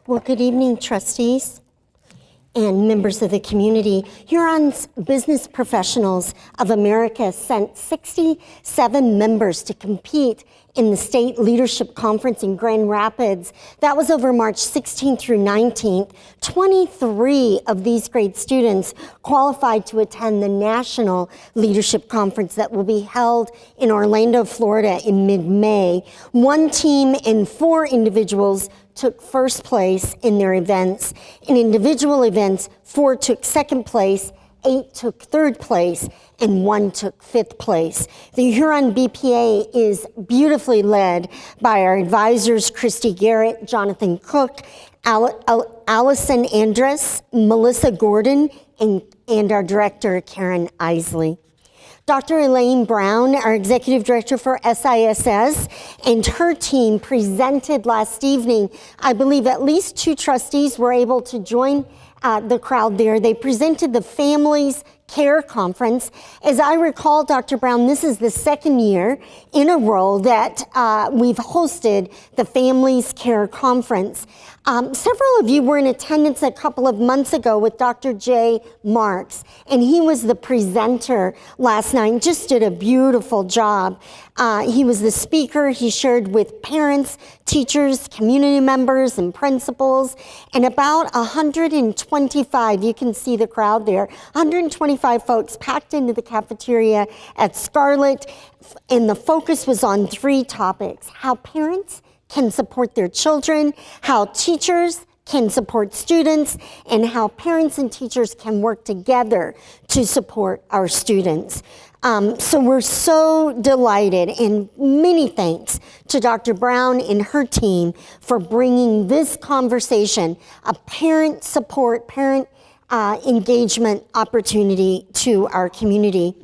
Well, good evening, trustees and members of the community. Huron's Business Professionals of America sent 67 members to compete in the State Leadership Conference in Grand Rapids. That was over March 16th through 19th. 23 of these grade students qualified to attend the National Leadership Conference that will be held in Orlando, Florida in mid-May. One team and 4 individuals took first place in their events. In individual events, 4 took second place, 8 took third place, and 1 took fifth place. The Huron BPA is beautifully led by our advisors, Christy Garrett, Jonathan Cook, Allison Andress, Melissa Gordon, and our director, Karen Isley. Dr. Elaine Brown, our executive director for SISS, and her team presented last evening. I believe at least 2 trustees were able to join the crowd there. They presented the Families Care Conference. As I recall, Dr. Brown, this is the second year in a row that we've hosted the Families Care Conference. Several of you were in attendance a couple of months ago with Dr. Jay Marks, and he was the presenter last night and just did a beautiful job. He was the speaker. He shared with parents, teachers, community members, and principals, and about 125, you can see the crowd there, 125 folks packed into the cafeteria at Scarlett, and the focus was on 3 topics: how parents can support their children, how teachers can support students, and how parents and teachers can work together to support our students. So we're so delighted, and many thanks to Dr. Brown and her team for bringing this conversation, a parent support, parent engagement opportunity to our community.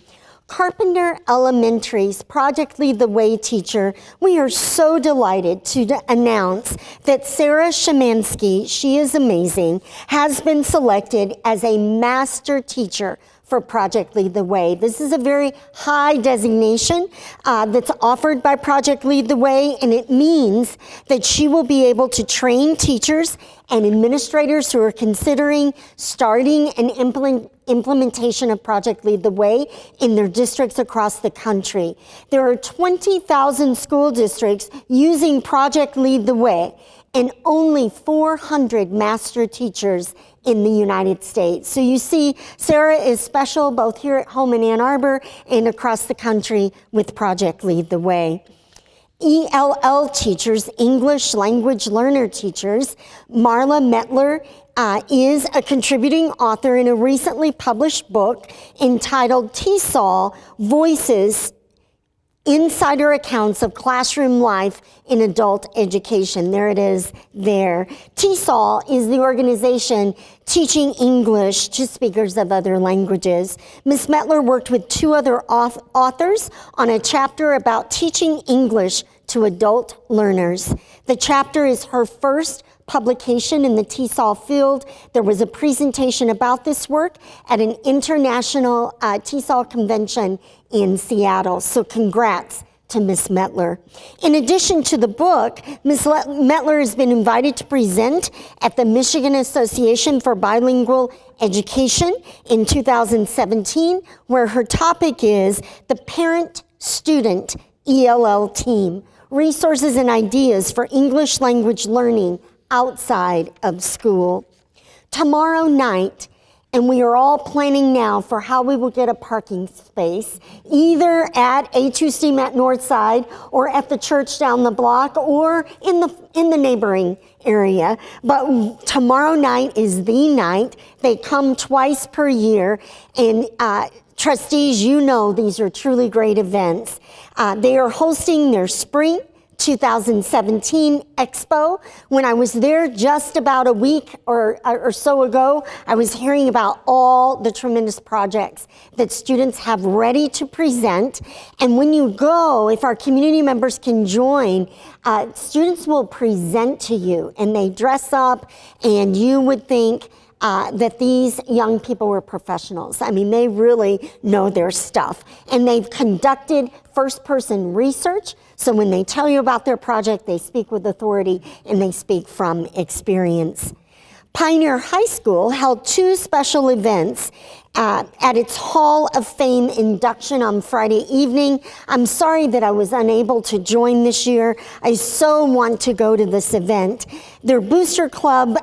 Carpenter Elementary's Project Lead the Way teacher, we are so delighted to announce that Sarah Shemansky, she is amazing, has been selected as a master teacher for Project Lead the Way. This is a very high designation that's offered by Project Lead the Way, and it means that she will be able to train teachers and administrators who are considering starting an implementation of Project Lead the Way in their districts across the country. There are 20,000 school districts using Project Lead the Way, and only 400 master teachers in the United States. So you see, Sarah is special both here at home in Ann Arbor and across the country with Project Lead the Way. ELL teachers, English language learner teachers, Marla Metler is a contributing author in a recently published book entitled TESOL Voices, Insider Accounts of Classroom Life in Adult Education. There it is there. TESOL is the organization teaching English to speakers of other languages. Ms. Metler worked with 2 other authors on a chapter about teaching English to adult learners. The chapter is her first publication in the TESOL field. There was a presentation about this work at an international TESOL convention in Seattle. So congrats to Ms. Metler. In addition to the book, Ms. Metler has been invited to present at the Michigan Association for Bilingual Education in 2017, where her topic is the Parent-Student ELL Team, Resources and Ideas for English Language Learning Outside of School. Tomorrow night, and we are all planning now for how we will get a parking space, either at A2C at Northside or at the church down the block or in the neighboring area. But tomorrow night is the night. They come twice per year, and trustees, you know these are truly great events. They are hosting their spring 2017 Expo. When I was there just about a week or so ago, I was hearing about all the tremendous projects that students have ready to present. And when you go, if our community members can join, students will present to you, and they dress up, and you would think that these young people were professionals. I mean, they really know their stuff. And they've conducted first-person research, So when they tell you about their project, they speak with authority and they speak from experience. Pioneer High School held 2 special events at its Hall of Fame induction on Friday evening. I'm sorry that I was unable to join this year. I so want to go to this event. Their Booster Club,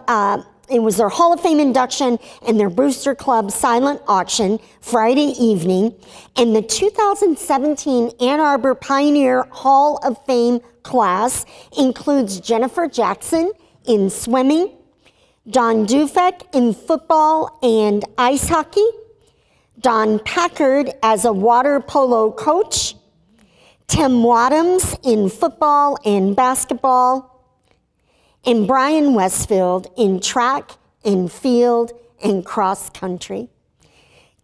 it was their Hall of Fame induction and their Booster Club silent auction Friday evening. And the 2017 Ann Arbor Pioneer Hall of Fame class includes Jennifer Jackson in swimming, Don Dufek in football and ice hockey, Don Packard as a water polo coach, Tim Wadhams in football and basketball, and Brian Westfield in track and field and cross country.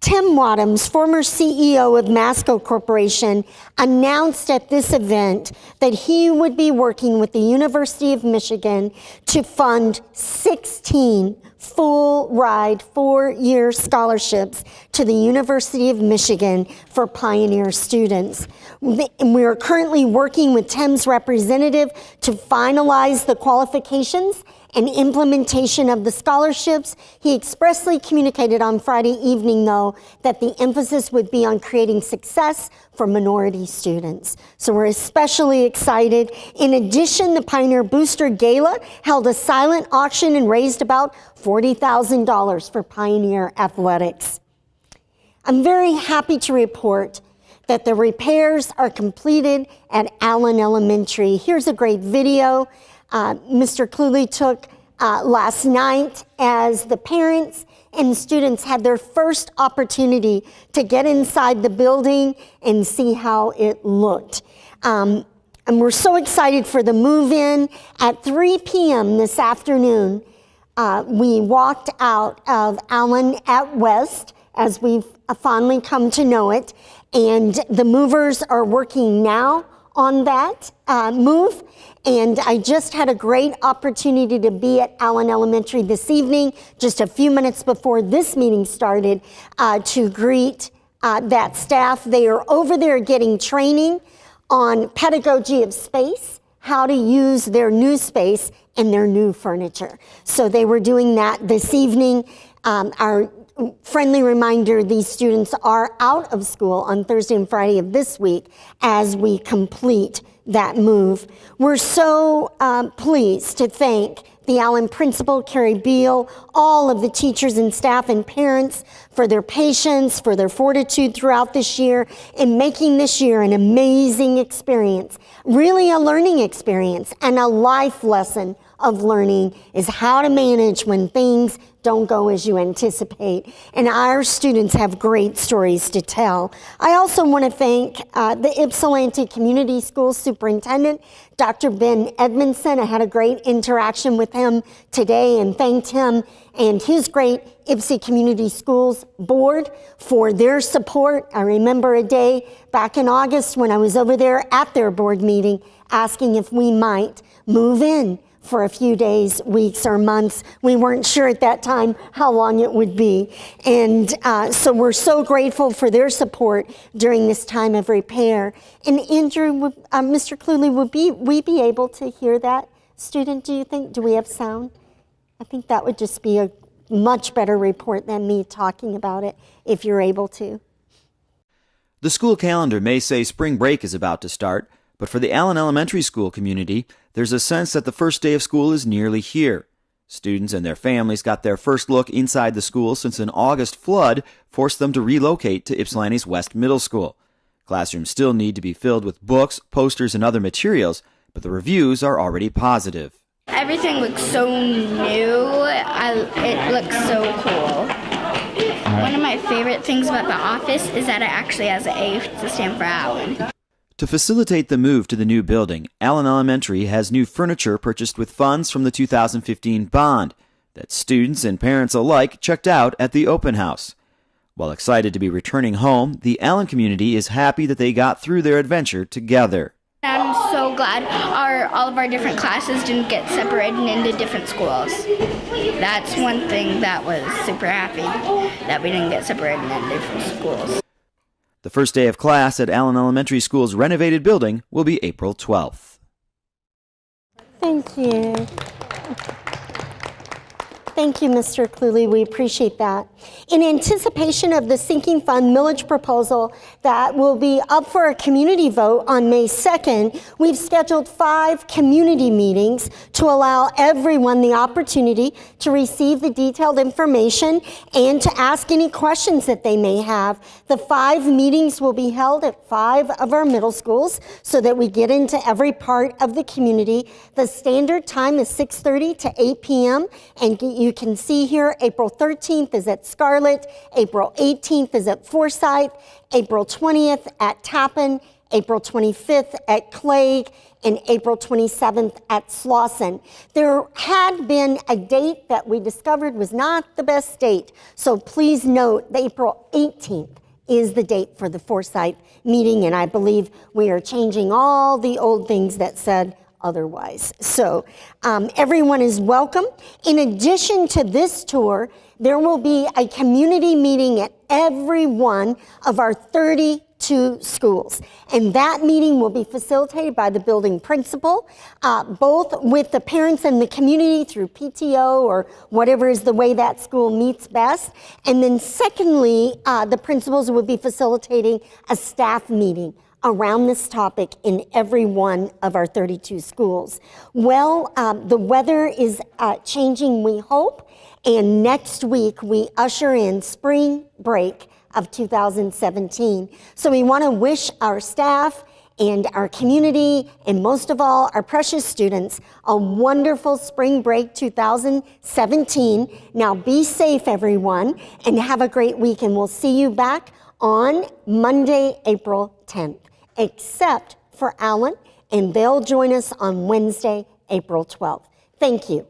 Tim Wadhams, former CEO of Masco Corporation, announced at this event that he would be working with the University of Michigan to fund 16 full-ride 4-year scholarships to the University of Michigan for Pioneer students. We are currently working with Tim's representative to finalize the qualifications and implementation of the scholarships. He expressly communicated on Friday evening, though, that the emphasis would be on creating success for minority students. So we're especially excited. In addition, the Pioneer Booster Gala held a silent auction and raised about $40,000 for Pioneer athletics. I'm very happy to report that the repairs are completed at Allen Elementary. Here's a great video Mr. Cluley took last night as the parents and students had their first opportunity to get inside the building and see how it looked. And we're so excited for the move-in. At 3 p.m. this afternoon, we walked out of Allen at West, as we've fondly come to know it, and the movers are working now on that move. And I just had a great opportunity to be at Allen Elementary this evening, just a few minutes before this meeting started, to greet that staff. They are over there getting training on pedagogy of space, how to use their new space and their new furniture. So they were doing that this evening. Our friendly reminder, these students are out of school on Thursday and Friday of this week as we complete that move. We're so pleased to thank the Allen principal, Carrie Beal, all of the teachers and staff and parents for their patience, for their fortitude throughout this year, in making this year an amazing experience, really a learning experience, and a life lesson of learning is how to manage when things don't go as you anticipate. And our students have great stories to tell. I also want to thank the Ypsilanti Community Schools Superintendent, Dr. Ben Edmondson. I had a great interaction with him today and thanked him and his great Ypsi Community Schools Board for their support. I remember a day back in August when I was over there at their board meeting asking if we might move in for a few days, weeks, or months. We weren't sure at that time how long it would be. And so we're so grateful for their support during this time of repair. And Andrew, Mr. Cluley, would we be able to hear that student, do you think? Do we have sound? I think that would just be a much better report than me talking about it, if you're able to. The school calendar may say spring break is about to start, but for the Allen Elementary School community, there's a sense that the first day of school is nearly here. Students and their families got their first look inside the school since an August flood forced them to relocate to Ypsilanti's West Middle School. Classrooms still need to be filled with books, posters, and other materials, but the reviews are already positive. Everything looks so new. It looks so cool. One of my favorite things about the office is that it actually has an A to stand for Allen. To facilitate the move to the new building, Allen Elementary has new furniture purchased with funds from the 2015 bond that students and parents alike checked out at the open house. While excited to be returning home, the Allen community is happy that they got through their adventure together. I'm so glad all of our different classes didn't get separated into different schools. That's one thing that was super happy, that we didn't get separated into different schools. The first day of class at Allen Elementary School's renovated building will be April 12th. Thank you. Thank you, Mr. Cluley. We appreciate that. In anticipation of the sinking fund millage proposal that will be up for a community vote on May 2nd, we've scheduled 5 community meetings to allow everyone the opportunity to receive the detailed information and to ask any questions that they may have. The 5 meetings will be held at 5 of our middle schools so that we get into every part of the community. The standard time is 6:30 to 8 p.m. and you can see here April 13th is at Scarlett, April 18th is at Forsyth, April 20th at Tappan, April 25th at Clague, and April 27th at Slauson. There had been a date that we discovered was not the best date, so please note that April 18th is the date for the Forsyth meeting, and I believe we are changing all the old things that said otherwise. So everyone is welcome. In addition to this tour, there will be a community meeting at every one of our 32 schools. And that meeting will be facilitated by the building principal, both with the parents and the community through PTO or whatever is the way that school meets best. And then secondly, the principals will be facilitating a staff meeting around this topic in every one of our 32 schools. Well, the weather is changing, we hope, and next week we usher in spring break of 2017. So we want to wish our staff and our community, and most of all, our precious students, a wonderful spring break 2017. Now be safe, everyone, and have a great week, and we'll see you back on Monday, April 10th. Except for Allen, and they'll join us on Wednesday, April 12th. Thank you.